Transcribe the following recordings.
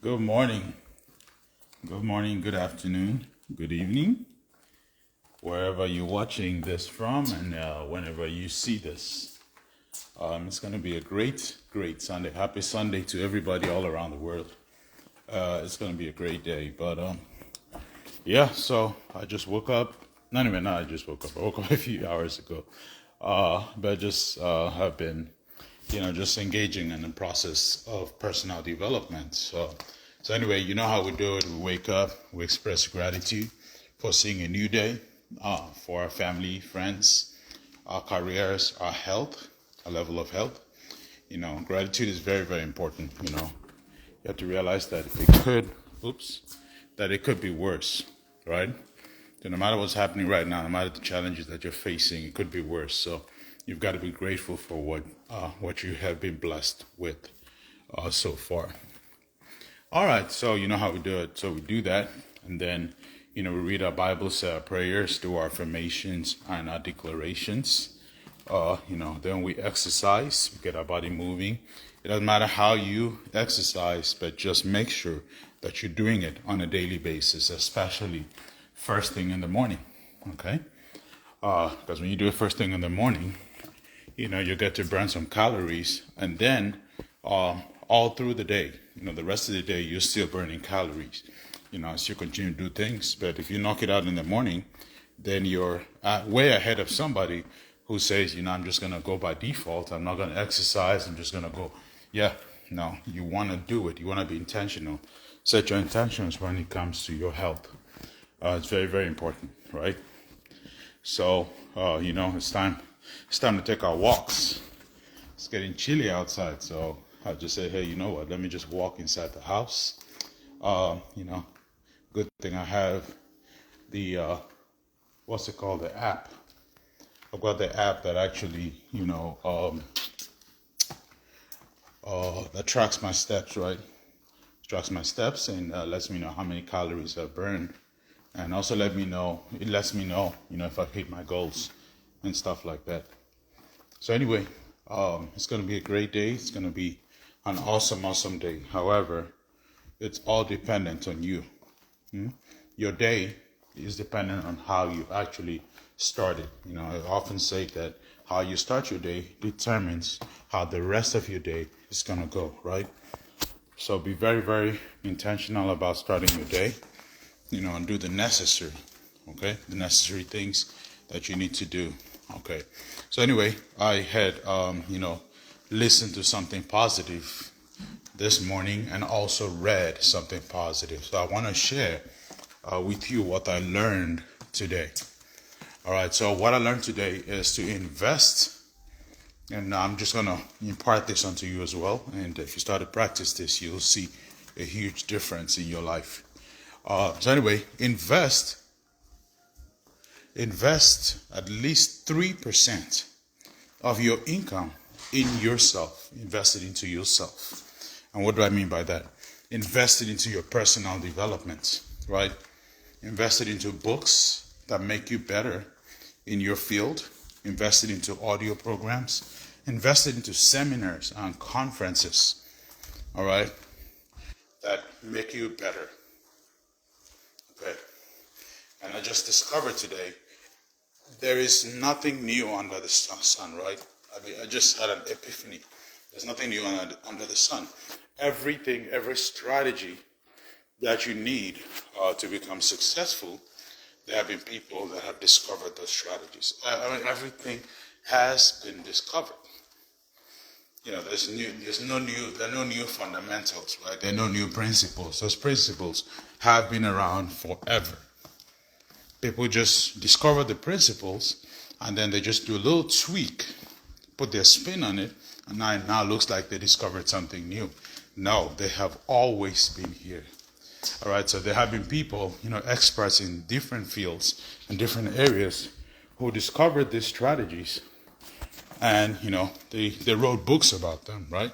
Good morning. Good morning, good afternoon, good evening, wherever you're watching this from, and whenever you see this. It's going to be a great Sunday. Happy Sunday to everybody all around the world. It's going to be a great day. But yeah, so I just woke up. Not even I just woke up. I woke up a few hours ago. But just have been, just engaging in the process of personal development. So anyway, you know how we do it. We wake up, we express gratitude for seeing a new day, for our family, friends, our careers, our health, our level of health. Gratitude is very, very important. You have to realize that it could be worse, right? So no matter what's happening right now, no matter the challenges that you're facing, it could be worse. So you've got to be grateful for what you have been blessed with so far. All right, so you know how we do it. So we do that, and then, we read our Bibles, say our prayers, do our affirmations and our declarations. Then we exercise, we get our body moving. It doesn't matter how you exercise, but just make sure that you're doing it on a daily basis, especially first thing in the morning, okay? Because when you do it first thing in the morning, you get to burn some calories, and then all through the day, the rest of the day, you're still burning calories, as you continue to do things. But if you knock it out in the morning, then you're way ahead of somebody who says, I'm just going to go by default. I'm not going to exercise. I'm just going to go. Yeah, no, you want to do it. You want to be intentional. Set your intentions when it comes to your health. It's very, very important, right? So, it's time to take our walks. It's getting chilly outside, so I just say, hey, you know what? Let me just walk inside the house. Good thing I have the what's it called? The app. I've got the app that actually, that tracks my steps, right? Tracks my steps and lets me know how many calories I've burned, and also it lets me know, if I've hit my goals and stuff like that. So anyway, it's going to be a great day. It's going to be an awesome day. However, it's all dependent on you. Your day is dependent on how you actually start it. I often say that how you start your day determines how the rest of your day is going to go, right? So be very, very intentional about starting your day, and do the necessary, okay? The necessary things that you need to do, okay? So anyway, I had, listened to something positive this morning and also read something positive. So I want to share with you what I learned today. All right, so what I learned today is to invest, and I'm just going to impart this onto you as well. And if you start to practice this, you'll see a huge difference in your life. So anyway, invest at least 3% of your income in yourself. Invest it into yourself. And what do I mean by that? Invest it into your personal development, right? Invest it into books that make you better in your field. Invest it into audio programs. Invest it into seminars and conferences, all right, that make you better. Okay. And I just discovered today, there is nothing new under the sun, right? I just had an epiphany. There's nothing new under the sun. Every strategy that you need to become successful, there have been people that have discovered those strategies. Everything has been discovered. There are no new fundamentals, right? There are no new principles. Those principles have been around forever. People just discover the principles, and then they just do a little tweak, put their spin on it, and now it now looks like they discovered something new. No, they have always been here. All right, so there have been people, experts in different fields and different areas who discovered these strategies, and, they wrote books about them, right?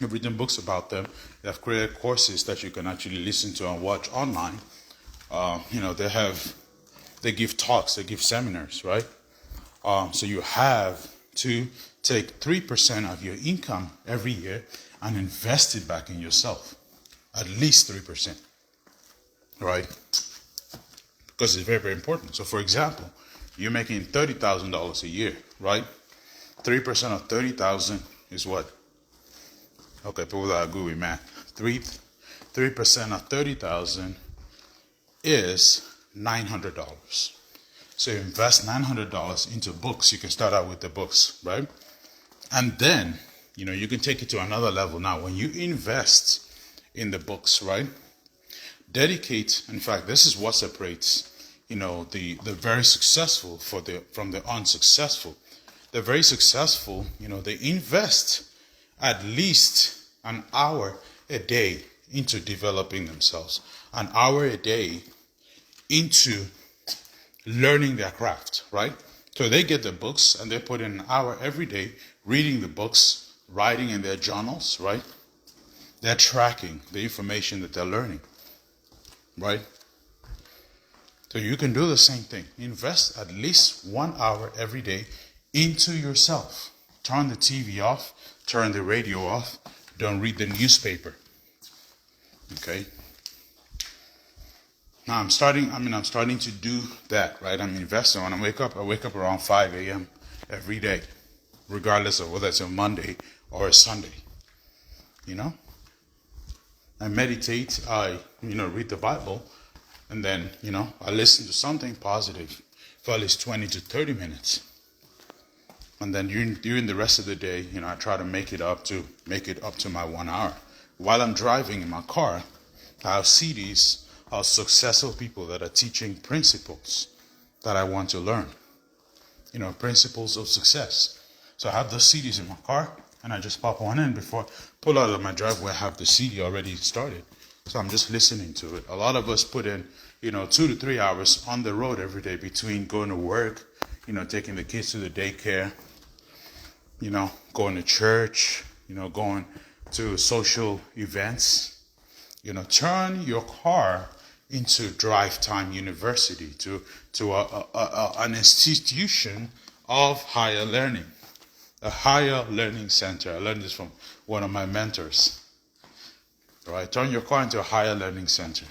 They've written books about them. They have created courses that you can actually listen to and watch online. They give talks, they give seminars, right? So you have to take 3% of your income every year and invest it back in yourself. At least 3%, right? Because it's very, very important. So for example, you're making $30,000 a year, right? 3% of 30,000 is what? Okay, people that are good with math. 3% of 30,000 is $900. So you invest $900 into books. You can start out with the books, right? And then, you can take it to another level. Now, when you invest in the books, right? Dedicate. In fact, this is what separates, the very successful from the unsuccessful. The very successful, they invest at least an hour a day into developing themselves, an hour a day into learning their craft, right? So they get the books and they put in an hour every day reading the books, writing in their journals, right? They're tracking the information that they're learning, right? So you can do the same thing. Invest at least 1 hour every day into yourself. Turn the TV off, turn the radio off, don't read the newspaper. Okay? Now I'm starting to do that, right? I'm investing. When I wake up around 5 a.m. every day, regardless of whether it's a Monday or a Sunday. I meditate, I read the Bible, and then, I listen to something positive for at least 20 to 30 minutes. And then during the rest of the day, I try to make it up to my 1 hour. While I'm driving in my car, I have CDs of successful people that are teaching principles that I want to learn. Principles of success. So I have those CDs in my car, and I just pop one in before I pull out of my driveway. I have the CD already started. So I'm just listening to it. A lot of us put in, 2 to 3 hours on the road every day between going to work, taking the kids to the daycare, going to church, going to social events. Turn your car into Drive Time University, to an institution of higher learning, a higher learning center. I learned this from one of my mentors. Right? Turn your car into a higher learning center.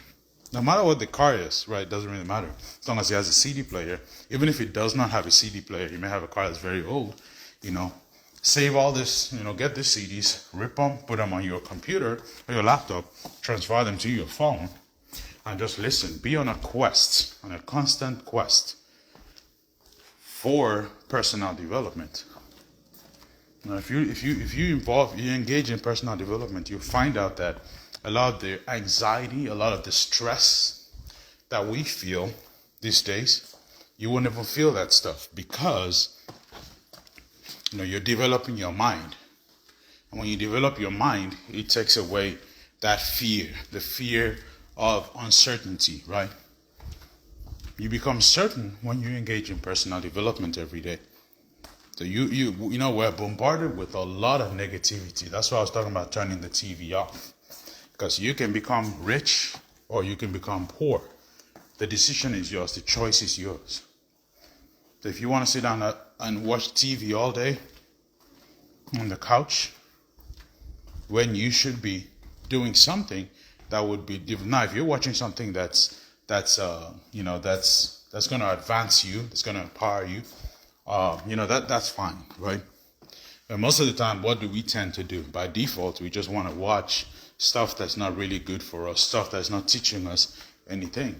No matter what the car is, right? It doesn't really matter. As long as it has a CD player. Even if it does not have a CD player, you may have a car that's very old, save all this, get the CDs, rip them, put them on your computer or your laptop, transfer them to your phone, and just listen. Be on a quest, on a constant quest for personal development. Now, if you engage in personal development, you find out that a lot of the anxiety, a lot of the stress that we feel these days, you won't even feel that stuff because you're developing your mind. And when you develop your mind, it takes away that fear, the fear of uncertainty, right? You become certain when you engage in personal development every day. So we're bombarded with a lot of negativity. That's why I was talking about turning the TV off. Because you can become rich or you can become poor. The decision is yours. The choice is yours. So if you want to sit down and watch TV all day on the couch, when you should be doing something that would be different. Now, if you're watching something that's going to advance you, that's going to empower you, that's fine, right? And most of the time, what do we tend to do? By default, we just want to watch stuff that's not really good for us, stuff that's not teaching us anything.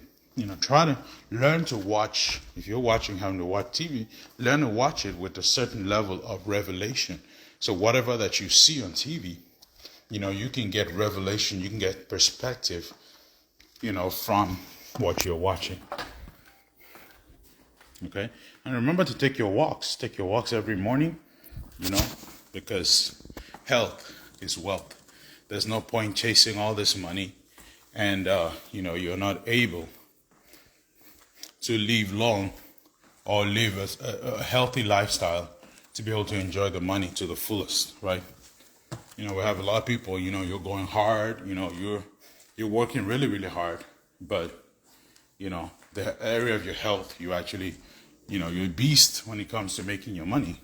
Try to learn to watch. If you're having to watch TV, learn to watch it with a certain level of revelation. So whatever that you see on TV, you can get revelation, you can get perspective, from what you're watching. Okay? And remember to take your walks. Take your walks every morning, because health is wealth. There's no point chasing all this money and, you're not able to live long or live a healthy lifestyle to be able to enjoy the money to the fullest, right? We have a lot of people, you're going hard, you're working really, really hard, but, the area of your health, you actually, you're a beast when it comes to making your money.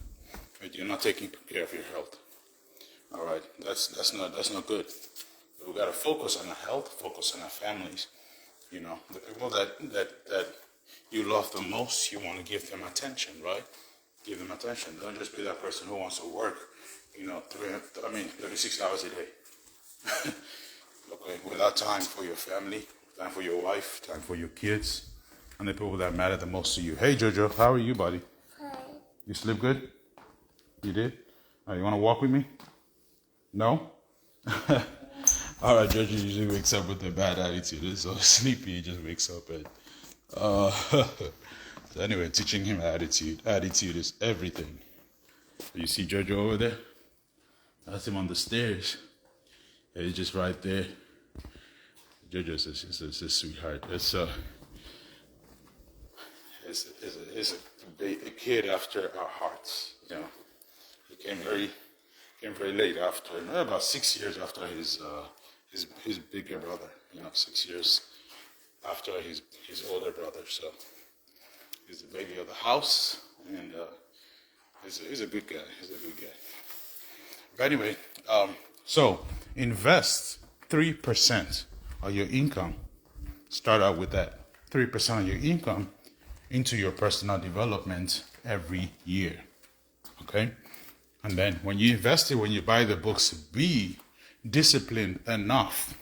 Right? You're not taking care of your health. All right, that's not good. We gotta focus on our health, focus on our families. The people that you love the most, you want to give them attention, right? Give them attention. Don't just be that person who wants to work, 36 hours a day. Okay, without time for your family, time for your wife, time for your kids, and the people that matter the most to you. Hey, Jojo, how are you, buddy? Hi. You sleep good? You did? You want to walk with me? No? All right, Jojo usually wakes up with a bad attitude. He's so sleepy, he just wakes up and... so anyway, teaching him attitude. Attitude is everything. You see Jojo over there? That's him on the stairs. Yeah, he's just right there. Jojo's a sweetheart. It's a kid after our hearts. He came very late after, about 6 years after his bigger brother. 6 years after his older brother. So he's the baby of the house, and he's a good guy. He's a good guy. But anyway, so invest 3% of your income. Start out with that 3% of your income into your personal development every year. Okay, and then when you invest it, when you buy the books, be disciplined enough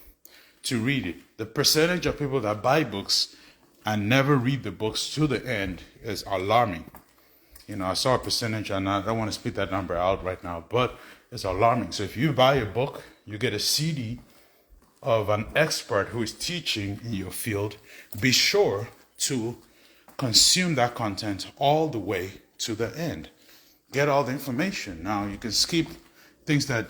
to read it. The percentage of people that buy books and never read the books to the end is alarming. I saw a percentage, and I don't want to spit that number out right now, but it's alarming. So if you buy a book, you get a CD of an expert who is teaching in your field, be sure to consume that content all the way to the end. Get all the information. Now, you can skip things that,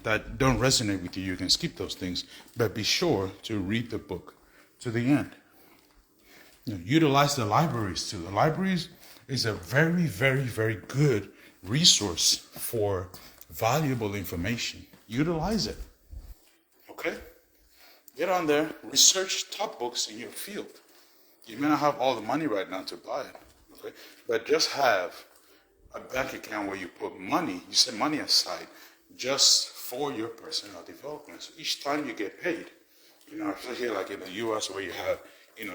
that don't resonate with you. You can skip those things, but be sure to read the book to the end. Utilize the libraries too. The libraries is a very, very, very good resource for valuable information. Utilize it. Okay? Get on there, research top books in your field. You may not have all the money right now to buy it, okay? But just have a bank account where you put money, you set money aside just for your personal development. So each time you get paid, especially like in the US where you have,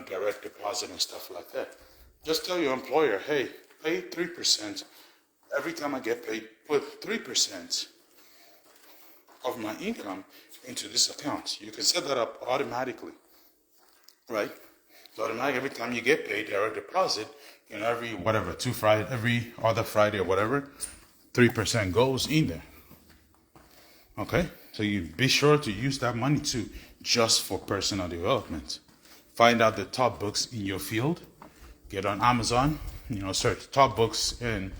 direct deposit and stuff like that. Just tell your employer, hey, pay 3%. Every time I get paid, put 3% of my income into this account. You can set that up automatically, right? So automatically, every time you get paid, direct deposit, every other Friday or whatever, 3% goes in there. Okay? So you be sure to use that money too, just for personal development. Find out the top books in your field. Get on Amazon, search top books in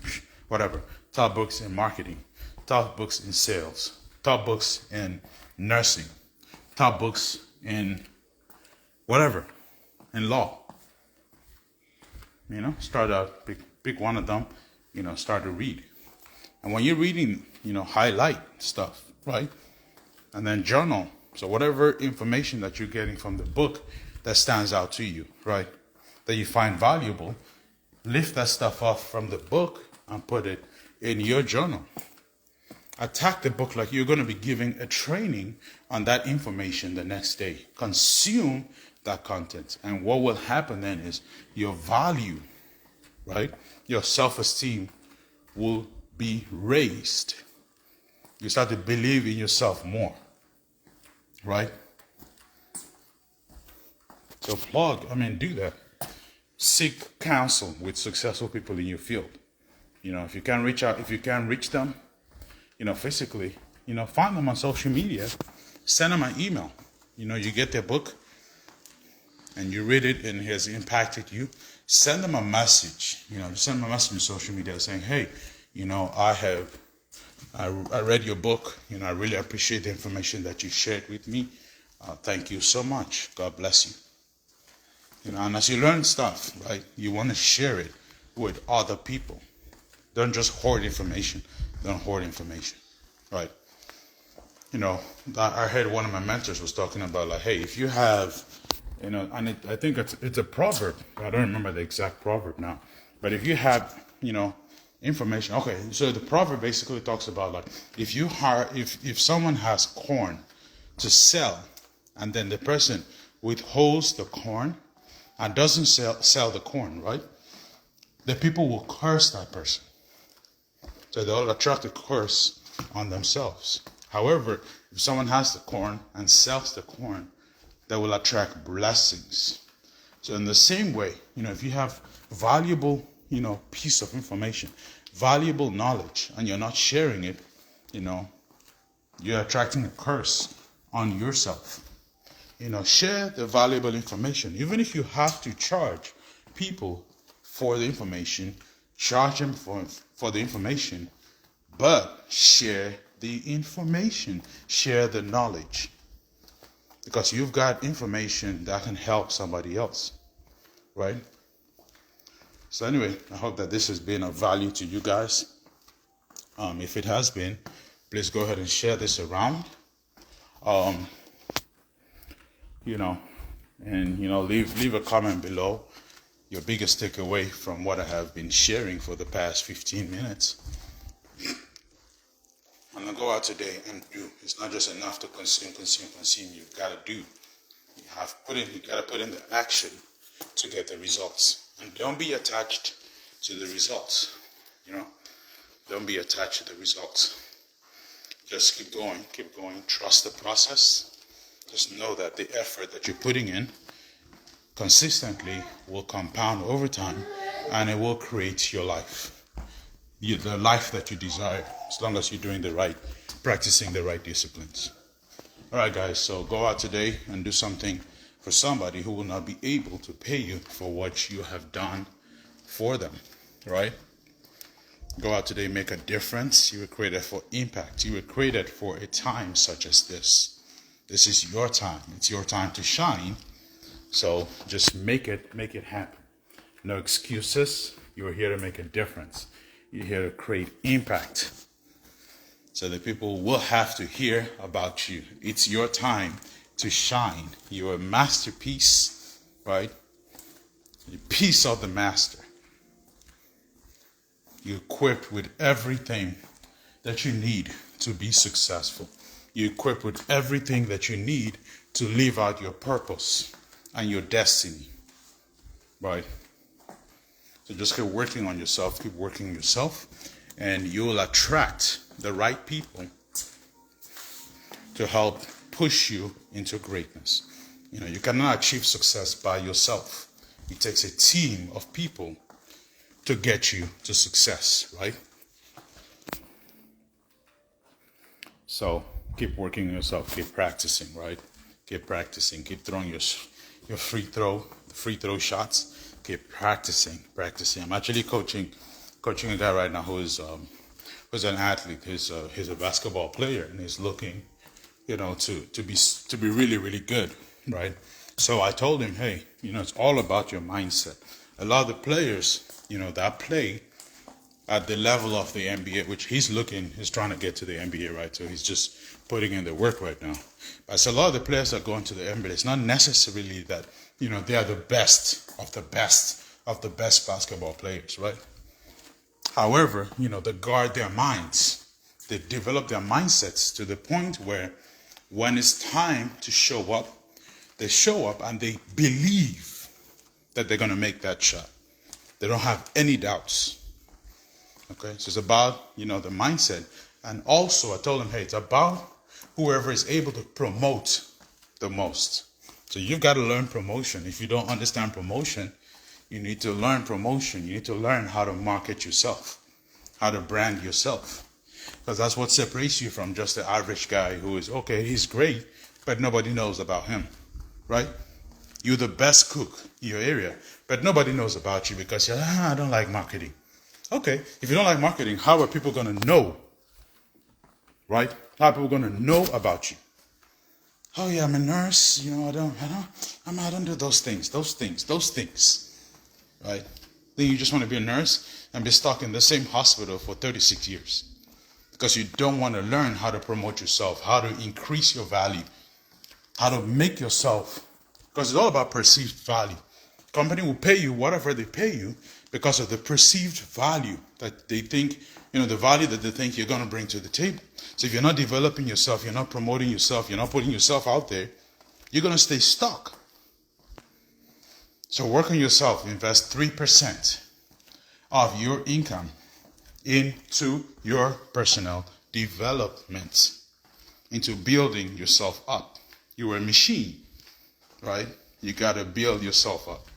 whatever, top books in marketing, top books in sales, top books in nursing, top books in whatever, in law. Start out, pick one of them, start to read. And when you're reading, highlight stuff, right? And then journal. So whatever information that you're getting from the book that stands out to you, right? That you find valuable, lift that stuff off from the book and put it in your journal. Attack the book like you're going to be giving a training on that information the next day. Consume that content. And what will happen then is your value, right? Your self-esteem will be raised. You start to believe in yourself more, right? So do that. Seek counsel with successful people in your field. If you can't reach them, physically, find them on social media, send them an email. You get their book and you read it and it has impacted you. Send them a message, send them a message on social media saying, hey, I read your book. I really appreciate the information that you shared with me. Thank you so much. God bless you. And as you learn stuff, right, you want to share it with other people. Don't just hoard information. Don't hoard information, right? I heard one of my mentors was talking about like, hey, if you have, and I think it's a proverb. I don't remember the exact proverb now. But if you have, information. Okay, so the proverb basically talks about like if someone has corn to sell, and then the person withholds the corn and doesn't sell the corn, right? The people will curse that person. So they'll attract a curse on themselves. However, if someone has the corn and sells the corn, that will attract blessings. So in the same way, if you have valuable, piece of information, valuable knowledge, and you're not sharing it, you're attracting a curse on yourself. Share the valuable information. Even if you have to charge people for the information, charge them for the information, but share the information, share the knowledge. Because you've got information that can help somebody else, right? So anyway, I hope that this has been of value to you guys. If it has been, please go ahead and share this around. Leave a comment below your biggest takeaway from what I have been sharing for the past 15 minutes. I'm gonna go out today and do. It's not just enough to consume. You've got to do. You got to put in the action to get the results. And don't be attached to the results. Don't be attached to the results. Just keep going. Trust the process. Just know that the effort that you're putting in consistently will compound over time, and it will create your life. The life that you desire, as long as you're practicing the right disciplines. All right, guys, so go out today and do something for somebody who will not be able to pay you for what you have done for them, right? Go out today, make a difference. You were created for impact. You were created for a time such as this. This is your time. It's your time to shine. So just make it happen. No excuses. You're here to make a difference. You're here to create impact. So the people will have to hear about you. It's your time to shine. You're a masterpiece, right? A piece of the master. You're equipped with everything that you need to be successful. You're equipped with everything that you need to live out your purpose and your destiny, right? So just keep working on yourself, and you will attract the right people to help push you into greatness. You cannot achieve success by yourself. It takes a team of people to get you to success, right? So keep working on yourself, keep practicing, right? Keep practicing, keep throwing your free throw shots. Keep practicing. I'm actually coaching a guy right now who's an athlete. He's a basketball player, and he's looking, to be really, really good, right? So I told him, hey, it's all about your mindset. A lot of the players, that play at the level of the NBA, which he's trying to get to the NBA, right? So he's just putting in the work right now. But so a lot of the players that go into the NBA, it's not necessarily that, they are the best of the best basketball players, right? However, they guard their minds. They develop their mindsets to the point where when it's time to show up, they show up and they believe that they're going to make that shot. They don't have any doubts. Okay, so it's about, the mindset. And also I told him, hey, it's about whoever is able to promote the most. So you've got to learn promotion. If you don't understand promotion, you need to learn promotion. You need to learn how to market yourself, how to brand yourself. Because that's what separates you from just the average guy who is, okay, he's great, but nobody knows about him, right? You're the best cook in your area, but nobody knows about you because you're, I don't like marketing. Okay, if you don't like marketing, how are people going to know, right? How are people going to know about you? Oh yeah, I'm a nurse. I don't do those things, right? Then you just want to be a nurse and be stuck in the same hospital for 36 years because you don't want to learn how to promote yourself, how to increase your value, how to make yourself, because it's all about perceived value. Company will pay you whatever they pay you, because of the perceived value that they think, the value that they think you're going to bring to the table. So if you're not developing yourself, you're not promoting yourself, you're not putting yourself out there, you're going to stay stuck. So work on yourself. Invest 3% of your income into your personal development, into building yourself up. You're a machine, right? You got to build yourself up.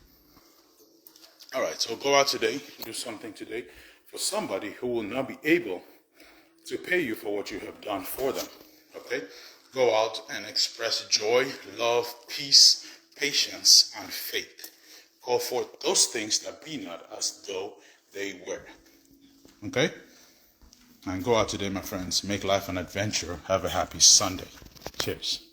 All right, so go out today, do something today for somebody who will not be able to pay you for what you have done for them, okay? Go out and express joy, love, peace, patience, and faith. Call forth those things that be not as though they were, okay? And go out today, my friends. Make life an adventure. Have a happy Sunday. Cheers.